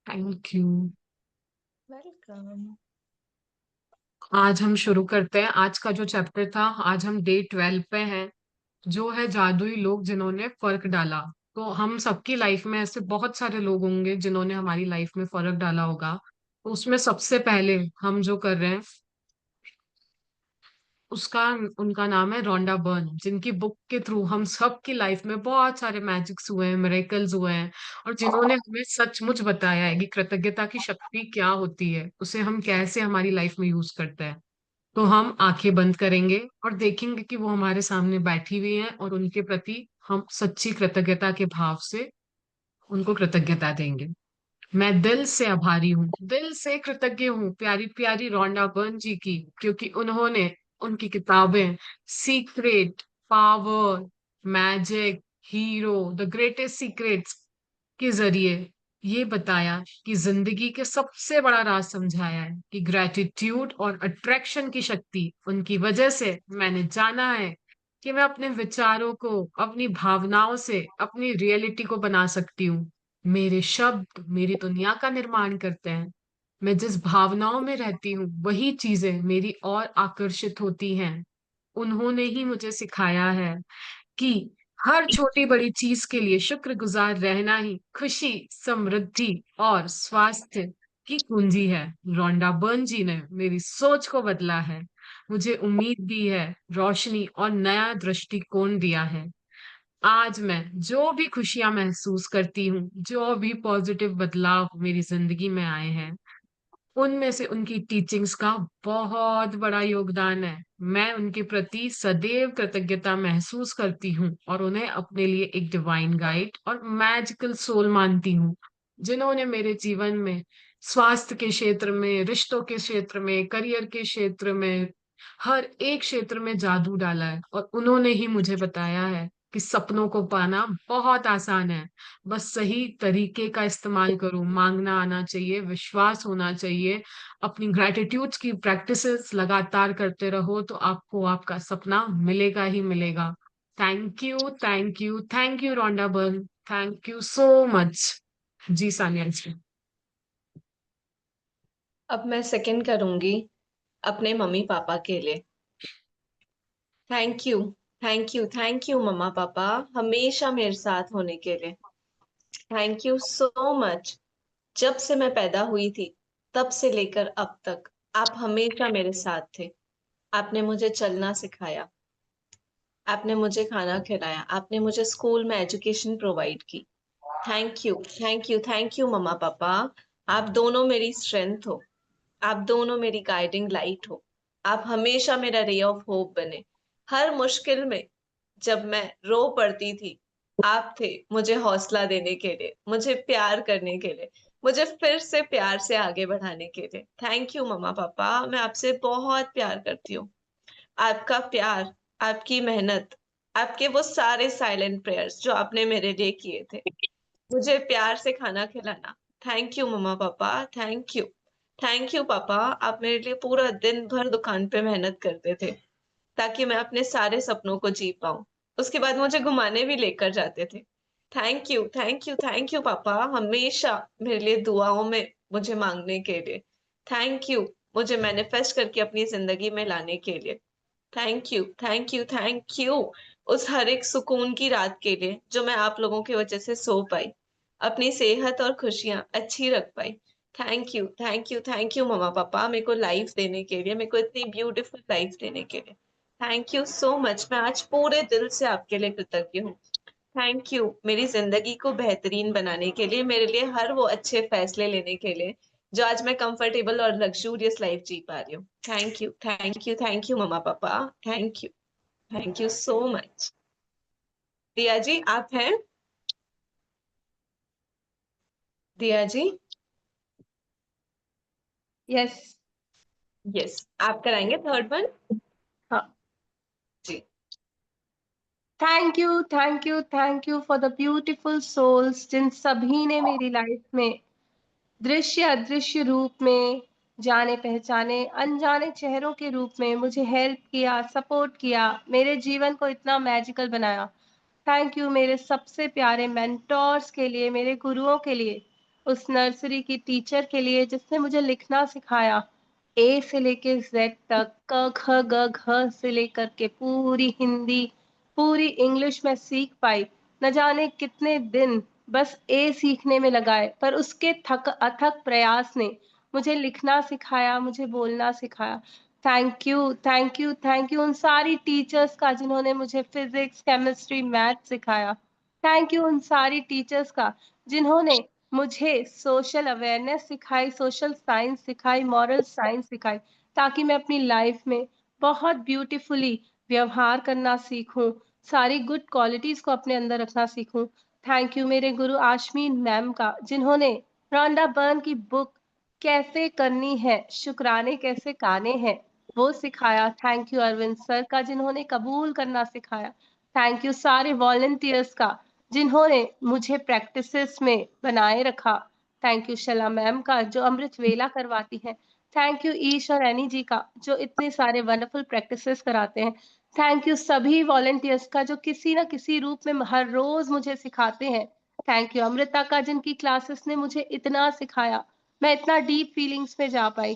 Thank you. Welcome. आज हम शुरू करते हैं आज का जो चैप्टर था। आज हम डे 12 पे हैं, जो है जादुई लोग जिन्होंने फर्क डाला। तो हम सबकी लाइफ में ऐसे बहुत सारे लोग होंगे जिन्होंने हमारी लाइफ में फर्क डाला होगा। तो उसमें सबसे पहले हम जो कर रहे हैं उसका उनका नाम है रोंडा बर्न, जिनकी बुक के थ्रू हम सब की लाइफ में बहुत सारे मैजिक्स हुए हैं, मिरेकल्स हुए हैं, और जिन्होंने हमें सचमुच बताया है कि कृतज्ञता की शक्ति क्या होती है, उसे हम कैसे हमारी लाइफ में यूज करते हैं। तो हम आंखें बंद करेंगे और देखेंगे कि वो हमारे सामने बैठी हुई हैं और उनके प्रति हम सच्ची कृतज्ञता के भाव से उनको कृतज्ञता देंगे। मैं दिल से आभारी हूँ, दिल से कृतज्ञ हूँ प्यारी प्यारी रोंडा बर्न जी की, क्योंकि उन्होंने उनकी किताबें secret, power, magic, hero, the greatest secrets के जरिए ये बताया कि जिंदगी के सबसे बड़ा राज समझाया है कि ग्रेटिट्यूड और अट्रैक्शन की शक्ति उनकी वजह से मैंने जाना है कि मैं अपने विचारों को, अपनी भावनाओं से अपनी रियलिटी को बना सकती हूँ। मेरे शब्द मेरी दुनिया का निर्माण करते हैं। मैं जिस भावनाओं में रहती हूँ वही चीजें मेरी ओर आकर्षित होती हैं। उन्होंने ही मुझे सिखाया है कि हर छोटी बड़ी चीज के लिए शुक्रगुजार रहना ही खुशी, समृद्धि और स्वास्थ्य की कुंजी है। रोंडा बर्न जी ने मेरी सोच को बदला है, मुझे उम्मीद दी है, रोशनी और नया दृष्टिकोण दिया है। आज मैं जो भी खुशियां महसूस करती हूँ, जो भी पॉजिटिव बदलाव मेरी जिंदगी में आए हैं, उनमें से उनकी टीचिंग्स का बहुत बड़ा योगदान है। मैं उनके प्रति सदैव कृतज्ञता महसूस करती हूँ और उन्हें अपने लिए एक डिवाइन गाइड और मैजिकल सोल मानती हूँ, जिन्होंने मेरे जीवन में स्वास्थ्य के क्षेत्र में, रिश्तों के क्षेत्र में, करियर के क्षेत्र में, हर एक क्षेत्र में जादू डाला है। और उन्होंने ही मुझे बताया है कि सपनों को पाना बहुत आसान है, बस सही तरीके का इस्तेमाल करो। मांगना आना चाहिए, विश्वास होना चाहिए, अपनी ग्रेटिट्यूड की प्रैक्टिसेस लगातार करते रहो तो आपको आपका सपना मिलेगा ही मिलेगा। Thank you, thank you, thank you Rhonda Byrne. Thank you so much. जी सानिया जी। अब मैं सेकंड करूंगी अपने मम्मी पापा के लिए। Thank you, thank you, thank you मम्मा पापा, हमेशा मेरे साथ होने के लिए। Thank you so much. जब से मैं पैदा हुई थी तब से लेकर अब तक आप हमेशा मेरे साथ थे। आपने मुझे चलना सिखाया, आपने मुझे खाना खिलाया, आपने मुझे स्कूल में एजुकेशन प्रोवाइड की। Thank you, thank you, thank you मम्मा पापा। आप दोनों मेरी स्ट्रेंथ हो, आप दोनों मेरी गाइडिंग लाइट हो। आप हमेशा मेरा रे ऑफ होप बने। हर मुश्किल में जब मैं रो पड़ती थी, आप थे मुझे हौसला देने के लिए, मुझे प्यार करने के लिए, मुझे फिर से प्यार से आगे बढ़ाने के लिए। थैंक यू मम्मा पापा, मैं आपसे बहुत प्यार करती हूँ। आपका प्यार, आपकी मेहनत, आपके वो सारे साइलेंट प्रेयर्स जो आपने मेरे लिए किए थे, मुझे प्यार से खाना खिलाना। थैंक यू मम्मा पापा, थैंक यू। थैंक यू पापा, आप मेरे लिए पूरा दिन भर दुकान पे मेहनत करते थे ताकि मैं अपने सारे सपनों को जी पाऊँ। उसके बाद मुझे घुमाने भी लेकर जाते थे। Thank you, thank you, thank you पापा, हमेशा मेरे लिए दुआओं में मुझे मांगने के लिए। थैंक यू, मुझे मैनिफेस्ट करके अपनी जिंदगी में लाने के लिए। Thank you, thank you, thank you. उस हर एक सुकून की रात के लिए जो मैं आप लोगों की वजह से सो पाई, अपनी सेहत और खुशियां अच्छी रख पाई। Thank you, thank you, thank you मम्मा पापा, मेरे को लाइफ देने के लिए, मेरे को इतनी ब्यूटीफुल लाइफ देने के लिए। Thank you so much. मैं आज पूरे दिल से आपके लिए कृतज्ञ हूँ। थैंक यू मेरी जिंदगी को बेहतरीन बनाने के लिए, मेरे लिए हर वो अच्छे फैसले लेने के लिए जो आज मैं कंफर्टेबल और लग्जूरियस लाइफ जी पा रही हूँ। Thank you, thank you, thank you मम्मा पापा। Thank you, thank you so much. दिया जी आप हैं? दिया जी? यस। यस, आप कराएंगे थर्ड वन? हाँ। जी। Thank you, thank you, thank you for the beautiful souls जिन सभी ने मेरी लाइफ में दृश्य अदृश्य रूप में, जाने पहचाने अनजाने चेहरों के रूप में मुझे हेल्प किया, सपोर्ट किया, मेरे जीवन को इतना मैजिकल बनाया। थैंक यू मेरे सबसे प्यारे मेंटोर्स के लिए, मेरे गुरुओं के लिए, उस नर्सरी की टीचर के लिए जिसने मुझे लिखना सिखाया, ए से लेके जेड तक, क ख ग घ से लेकर के पूरी हिंदी, पूरी इंग्लिश में सीख पाई। न जाने कितने दिन बस ए सीखने में लगाए, पर उसके अथक प्रयास ने मुझे लिखना सिखाया, मुझे बोलना सिखाया। Thank you, thank you, thank you उन सारी टीचर्स का जिन्होंने मुझे फिजिक्स, केमिस्ट्री, मैथ सिखाया। थैंक यू उन सारी टीचर्स का जिन्होंने मुझे सोशल अवेयरनेस सिखाई, सोशल साइंस सिखाई, मॉरल साइंस सिखाई, ताकि मैं अपनी लाइफ में बहुत ब्यूटीफुली व्यवहार करना सीखूं, सारी गुड क्वालिटीज को अपने अंदर रखना सीखूं। थैंक यू मेरे गुरु आशमीन मैम का, जिन्होंने रॉन्डा बर्न की बुक कैसे करनी है, शुक्राने कैसे गाने हैं, वो सिखाया। थैंक यू अरविंद सर का, जिन्होंने कबूल करना सिखाया। थैंक यू सारे वॉलंटियर्स का, जिन्होंने मुझे प्रैक्टिसेस में बनाए रखा। थैंक यू शला मैम का, जो अमृत वेला करवाती हैं। थैंक यू ईश और एनी जी का, जो इतने सारे वंडरफुल प्रैक्टिसेस कराते हैं। थैंक यू सभी वॉलंटियर्स का, जो किसी न किसी रूप में हर रोज मुझे सिखाते हैं। थैंक यू अमृता का, जिनकी क्लासेस ने मुझे इतना सिखाया, मैं इतना डीप फीलिंग्स में जा पाई।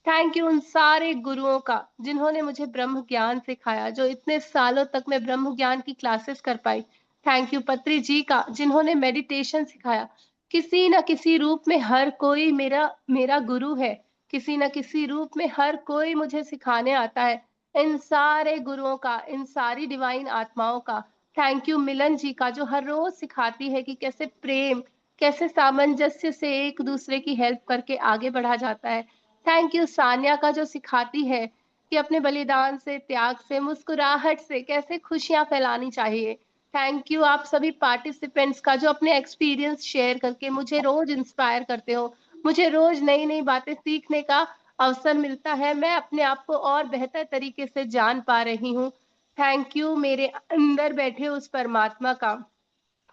थैंक यू उन सारे गुरुओं का, जिन्होंने मुझे ब्रह्म ज्ञान सिखाया, जो इतने सालों तक मैं ब्रह्म ज्ञान की क्लासेस कर पाई। थैंक यू पत्री जी का, जिन्होंने मेडिटेशन सिखाया। किसी न किसी रूप में हर कोई मेरा मेरा गुरु है, किसी न किसी रूप में हर कोई मुझे सिखाने आता है। इन सारे गुरुओं का, इन सारी डिवाइन आत्माओं का थैंक यू मिलन जी का, जो हर रोज सिखाती है कि कैसे प्रेम, कैसे सामंजस्य से एक दूसरे की हेल्प करके आगे बढ़ा जाता है। थैंक यू सान्या का, जो सिखाती है कि अपने बलिदान से, त्याग से, मुस्कुराहट से कैसे खुशियां फैलानी चाहिए। थैंक यू आप सभी पार्टिसिपेंट्स का, जो अपने एक्सपीरियंस शेयर करके मुझे रोज इंस्पायर करते हो। मुझे रोज नई नई बातें सीखने का अवसर मिलता है, मैं अपने आप को और बेहतर तरीके से जान पा रही हूँ। थैंक यू मेरे अंदर बैठे उस परमात्मा का,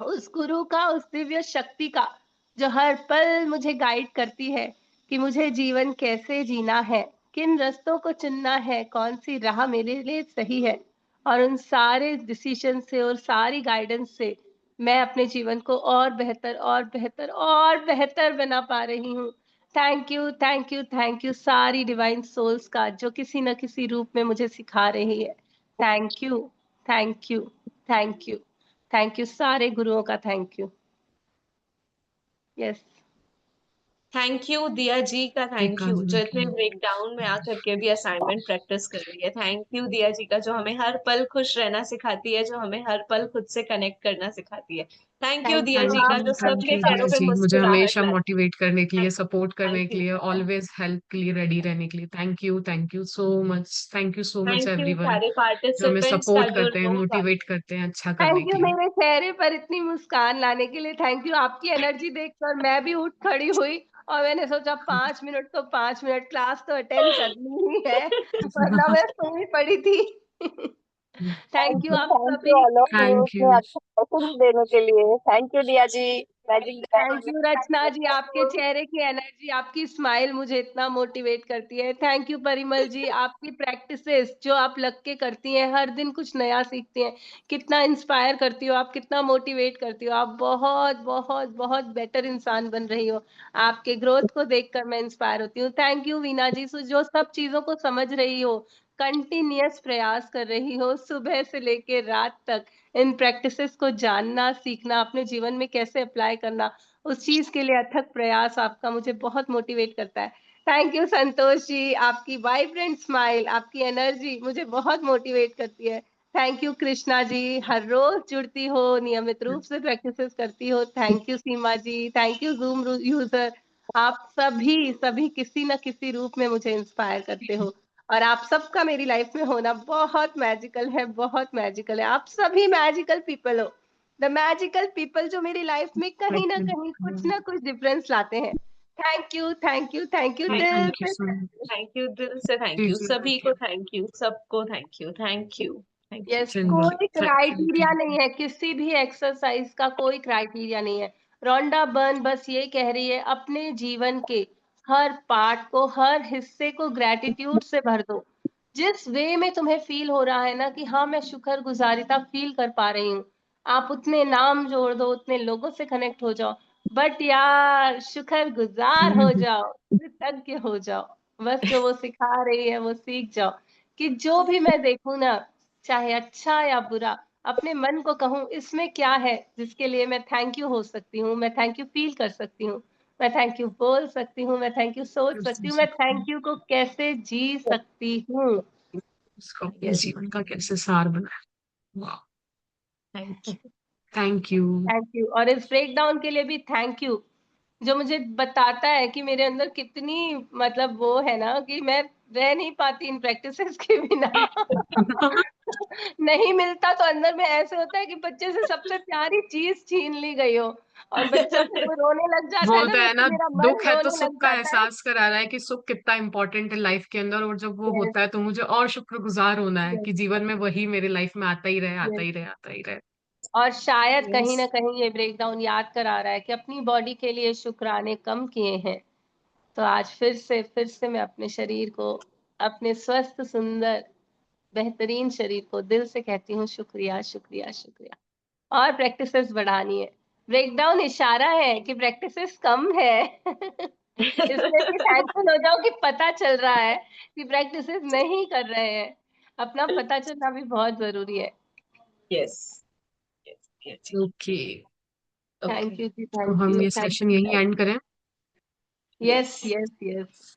उस गुरु का, उस दिव्य शक्ति का, जो हर पल मुझे गाइड करती है कि मुझे जीवन कैसे जीना है, किन रास्तों को चुनना है, कौन सी राह मेरे लिए सही है। और उन सारे डिसीजन से और सारी गाइडेंस से मैं अपने जीवन को और बेहतर और बेहतर और बेहतर बना पा रही हूँ। Thank you, thank you, thank you सारी डिवाइन सोल्स का, जो किसी न किसी रूप में मुझे सिखा रही है। Thank you, thank you, thank you, thank you सारे गुरुओं का, thank you. Yes. Thank you दिया जी का, थैंक टीका यू जी जो की। इतने ब्रेकडाउन में आकर के भी असाइनमेंट प्रैक्टिस कर रही है। थैंक यू दिया जी का, जो हमें हर पल खुश रहना सिखाती है, जो हमें हर पल खुद से कनेक्ट करना सिखाती है। थैंक यू थैंक दिया यू जी का, आप जो थैंक सबके यू चेहरों दिया पे जी, मुझे मुस्कुराहट हमेशा लाती मोटिवेट करने के है। लिए, सपोर्ट करने थैंक के यू, लिए, ऑलवेज हेल्प के लिए रेडी रहने के लिए। Thank you so much, thank you so much thank you everyone, सारे जो हमें पार्टिसिपेंट्स का, सपोर्ट जो करते हैं, लोग मोटिवेट करते हैं अच्छा करने थैंक यू के लिए। मेरे चेहरे पर इतनी मुस्कान लाने के लिए। थैंक यू आपकी एनर्जी देखकर मैं भी उठ खड़ी हुई, और मैंने सोचा 5 मिनट तो 5 मिनट, क्लास तो अटेंड करनी ही है, वरना मैं सो ही पड़ी थी। थैंक यू आप थैंक यू सभी। ऑल ऑफ यू थैंक इतने यू। अच्छा क्वेश्चन देने के लिए। थैंक यू दिया जी, मैजिक थैंक यू रचना जी, आपके चेहरे की एनर्जी, आपकी स्माइल मुझे इतना मोटिवेट करती है। थैंक यू परिमल जी, आपकी प्रैक्टिसेस जो आप लग के करती हैं, हर दिन कुछ नया सीखती हैं, कितना इंस्पायर करती हो आप, कितना मोटिवेट करती हो आप, बहुत बहुत बहुत बेटर इंसान बन रही हो। आपके ग्रोथ को देखकर मैं इंस्पायर होती हूँ। थैंक यू वीना जी, जो सब चीजों को समझ रही हो, कंटिन्यूअस प्रयास कर रही हो, सुबह से लेके रात तक इन प्रैक्टिसेस को जानना, सीखना, अपने जीवन में कैसे अप्लाई करना, उस चीज के लिए अथक प्रयास आपका मुझे बहुत मोटिवेट करता है। थैंक यू संतोष जी, आपकी वाइब्रेंट स्माइल, आपकी एनर्जी मुझे बहुत मोटिवेट करती है। थैंक यू कृष्णा जी, हर रोज जुड़ती हो, नियमित रूप से प्रैक्टिसेस करती हो। Thank you Seema ji, thank you zoom user, आप सभी सभी किसी न किसी रूप में मुझे इंस्पायर करते हो, और आप सबका मेरी लाइफ में होना बहुत मैजिकल है, बहुत मैजिकल है। आप सभी मैजिकल पीपल हो, द मैजिकल पीपल, जो मेरी लाइफ में कहीं ना कहीं कुछ ना कुछ डिफरेंस लाते हैं। Thank you, thank you, thank you thank दिल थैंक यू से। So much. थैंक यू दिल से, थैंक जी यू जी, सभी थैंक को, यू। थैंक यू सबको, thank you, thank you, thank you. Yes, Chandra, कोई थैंक यू, क्राइटेरिया थैंक नहीं है, किसी भी एक्सरसाइज का कोई क्राइटेरिया नहीं है। रोंडा बर्न बस ये कह रही है, अपने जीवन के हर पार्ट को, हर हिस्से को ग्रेटिट्यूड से भर दो। जिस वे में तुम्हें फील हो रहा है ना कि हाँ मैं शुक्रगुजारिता फील कर पा रही हूँ, आप उतने नाम जोड़ दो, उतने लोगों से कनेक्ट हो जाओ, बट यार शुक्रगुजार हो जाओ, कृतज्ञ हो जाओ, बस जो वो सिखा रही है वो सीख जाओ कि जो भी मैं देखूं ना, चाहे अच्छा या बुरा, अपने मन को कहूं इसमें क्या है जिसके लिए मैं थैंक यू हो सकती हूँ, मैं थैंक यू फील कर सकती हूँ, मैं थैंक यू बोल सकती हूँ, मैं थैंक यू सोच सकती हूँ, मैं थैंक यू को कैसे जी सकती हूँ। उसको अपने जीवन का कैसे सार बनाए। वाह, thank you, thank you. Thank you. और इस ब्रेक डाउन के लिए भी थैंक यू, जो मुझे बताता है कि मेरे अंदर कितनी मतलब वो है ना कि मैं रह नहीं पाती इन प्रैक्टिसेस के बिना। नहीं मिलता तो अंदर में ऐसे होता है कि बच्चे से सबसे प्यारी चीज छीन ली गई हो, और बच्चा फिर वो रोने लग जाता है ना, बोलता है वैसे ना, मेरा मन दुख है तो रोने सुख लग का जाता है। एहसास करा रहा है कि सुख कितना इंपॉर्टेंट है लाइफ के अंदर, और जब वो यस, होता है तो मुझे और शुक्रगुजार होना है यस, कि जीवन में वही मेरे लाइफ में आता ही रहे, आता यस। ही रहे, आता ही रहे। और शायद कहीं Yes. ना कहीं ये ब्रेकडाउन याद करा रहा है कि अपनी बॉडी के लिए शुक्राने कम किए हैं, तो आज फिर से मैं अपने शरीर को, अपने स्वस्थ सुंदर बेहतरीन शरीर को दिल से कहती हूँ शुक्रिया, शुक्रिया, शुक्रिया। और प्रैक्टिसेस बढ़ानी है। ब्रेकडाउन इशारा है कि प्रैक्टिसेस कम है। इसलिए भी थैंकफुल हो जाओ कि पता चल रहा है कि प्रैक्टिसेस नहीं कर रहे हैं। अपना पता चलना भी बहुत ज़रूरी है। Yes. Yes. Yes. Okay, okay, thank you जी, तो थैंक हम यू, ये थैंक सेशन यू, यहीं थैंक एंड यू। करें। Yes, Yes. Yes, yes.